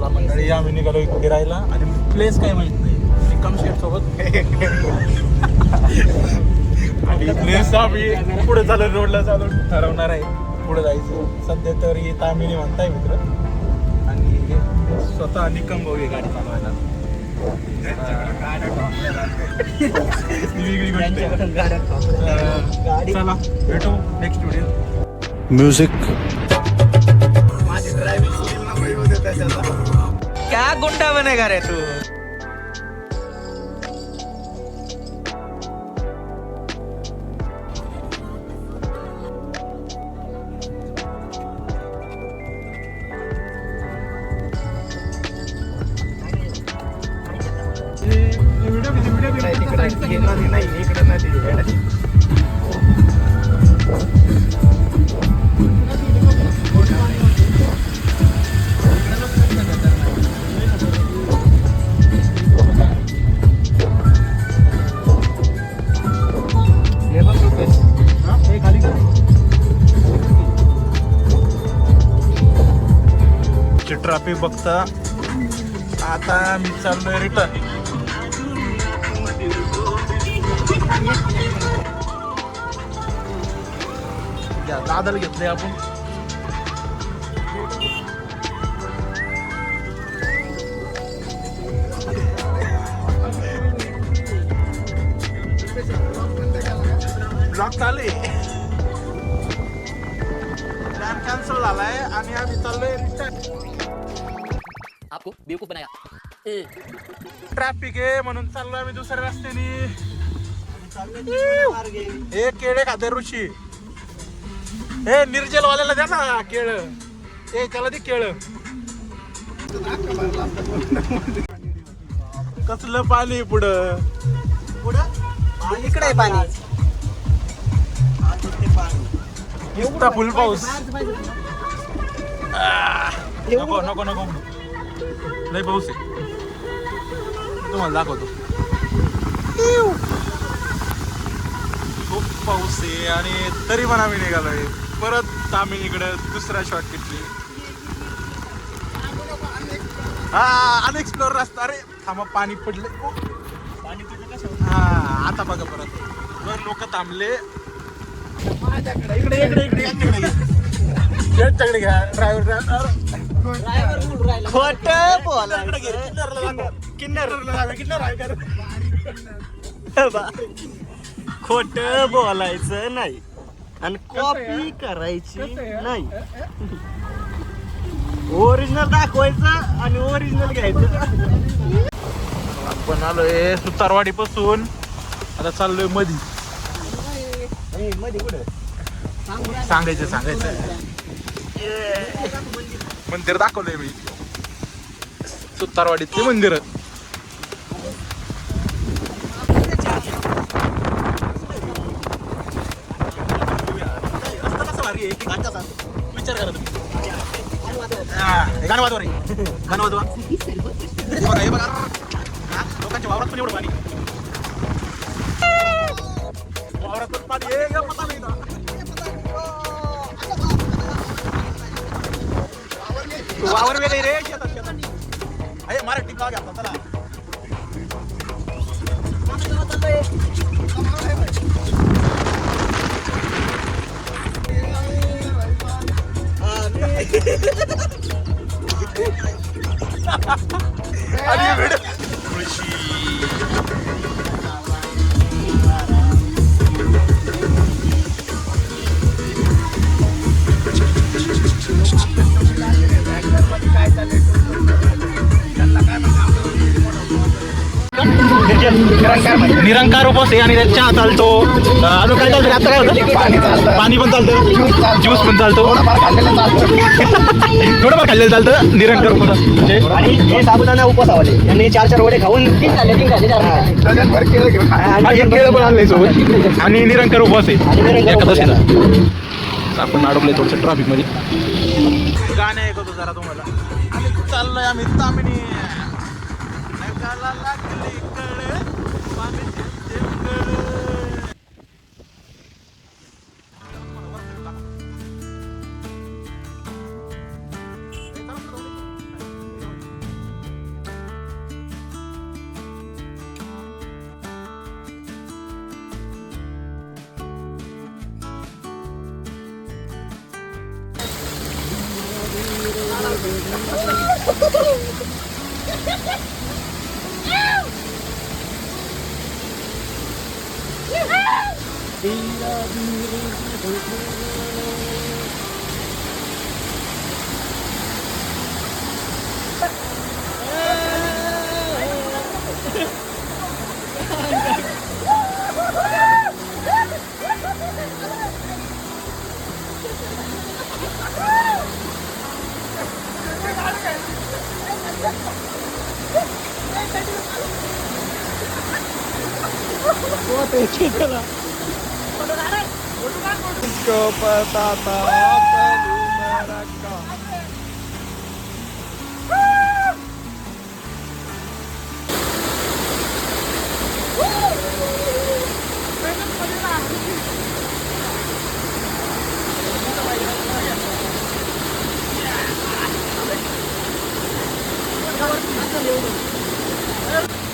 चला मंडळी आम्ही निघालो फिरायला आणि प्लेस काय माहित नाही निकम शेठ सोबत आणि प्लेस आम्ही पुढे चालू रोडला चालू ठरवणार आहे पुढे जायचं. सध्या तरी तामिनी म्हणताय मित्र आणि स्वतः निकम भाऊ गाडी चालवायला वेगळी गोष्ट. चला भेटू नेक्स्ट व्हिडिओ. म्युझिक क्या गुंडा बनेगा रे तू. ट्रॅफिक बघता आता मी चाललोय रिटर्न. दादल घेतले आपण. ब्लॉक चालू प्लॅन कॅन्सल झालाय आणि आम्ही चाललोय रिटर्न. आपको बेवकूफ बनाया. ट्रॅफिक आहे म्हणून चाललो आम्ही दुसऱ्या रस्त्याने. हे केळे खाते ऋषी. हे निर्जल वाल्याला द्या ना केळ. हे त्याला दे केळ. कसलं पाणी पुढं इकडे पाणी इतका फुल पाऊस. नको नको नको लय पाऊस आहे. तुम्हाला दाखवतो. खूप पाऊस आहे आणि तरी पण आम्ही निघालोय परत आम्ही इकडे दुसरा शॉर्टकटली. हा अनएक्सप्लोर रस्ता. अरे थांबा पाणी पडले. हा आता बघा परत वर लोक थांबले. इकडे इकडे इकडे यांच्याकडे घ्या. ड्रायव्हर खोट खोट बोलायचं नाही आणि कॉपी करायची नाही. ओरिजिनल दाखवायचं आणि ओरिजिनल घ्यायचं. आपण आलोय सुतारवाडी पासून आता चाललोय मधी. सांगायचं मंदिर दाखवलंय मी. सुतारवाडीतले मंदिर. विचार करा तुम्ही. गाणं वाजवा रे. गाणं वाजवा. हे बघा लोकांच्या वावरात पण एवढं पाणी. वावरात पण पाणी. वावर वेगळे रे. शेतात अरे मराठी का घ्या चला. निरंकार उपवास आहे आणि त्यात चहा चालतो. अजून काय चालतं आता काय होतं. पाणी पण चालतं. ज्यूस पण चालतो. थोडंफार खाल्लेलं चालतं निरंकार उपवास म्हणजे. आणि हे साबुदाणा उपवासावाले यांनी 4 वडे खाऊन केळं पण आणलंय सोबत आणि निरंकार उपवास आहे एकादशीचा. आपण अडकलोय थोडंसं ट्रॅफिक मध्ये. गाणे ऐकवतो जरा तुम्हाला. आम्ही चाललोय आम्ही तामिनी.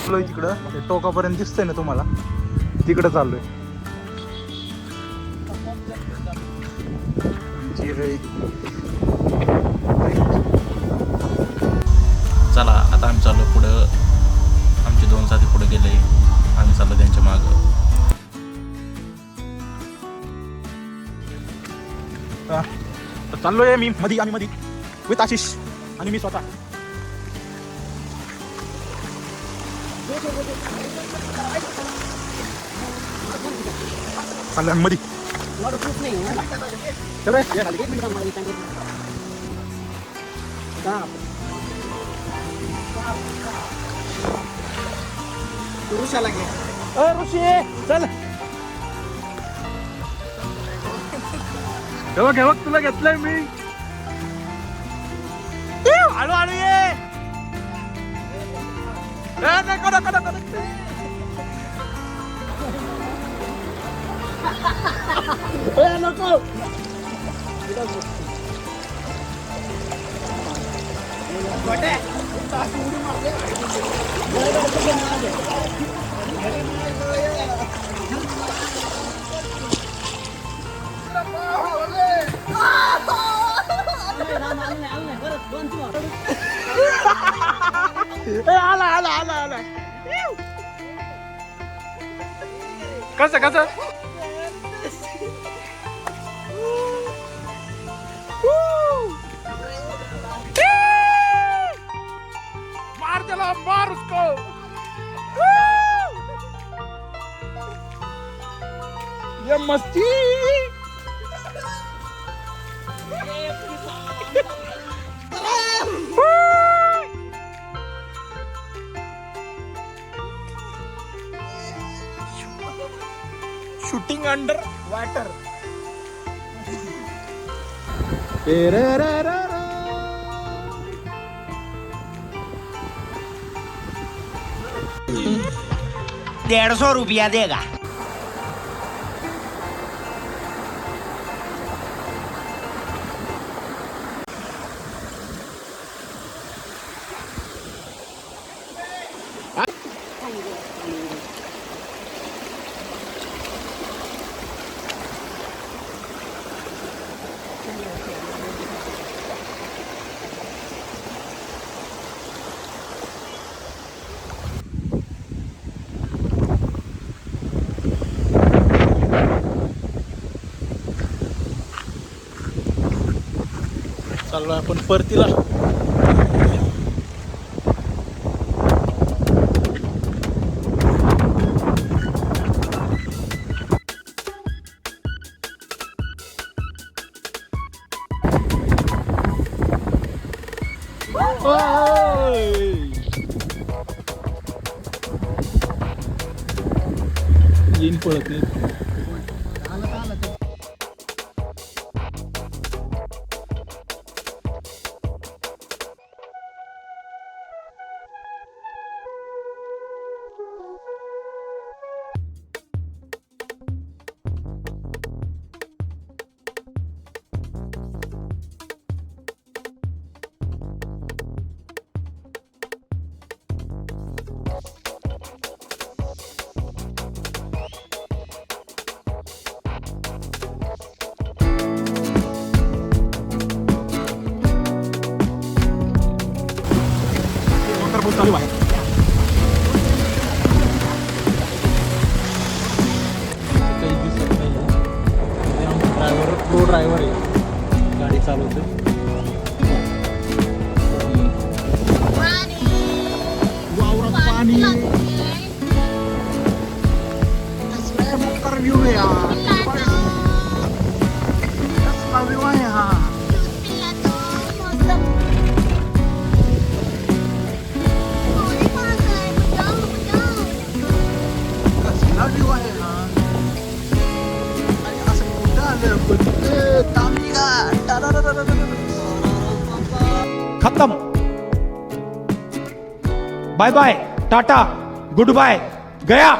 चाललोय तिकडं ते टोकापर्यंत दिसतंय ना तुम्हाला, तिकडं चाललोय. चला आता आम्ही चाललो पुढं. आमचे 2 साथी पुढे गेले, आम्ही चाललो त्यांच्या मागं. चाललोय मी आम्ही मधी विथ आशिष आणि मी स्वतः. चाललोय आम्ही मधी. चल बघ तुला घेतलंय मी. हळू हळू ये. नको आला कसं मार त्याला, मार उसको. ये मस्ती. Shooting under water. ₹150 देगा. चाललोय आपण परतीला. येईन पळत नाही. पाऊस चालू आहे. काही दिसत नाही. ड्रायव्हर प्रो ड्रायव्हर आहे, गाडी चालवतो. वावरात पाणी मोकार व्ह्यू आहे यार. कसला व्ह्यू आहे हा. कसला व्ह्यू आहे हा. आणि असं कुठं आलं तामिळा. खत्म. Bye bye, tata, goodbye, गया.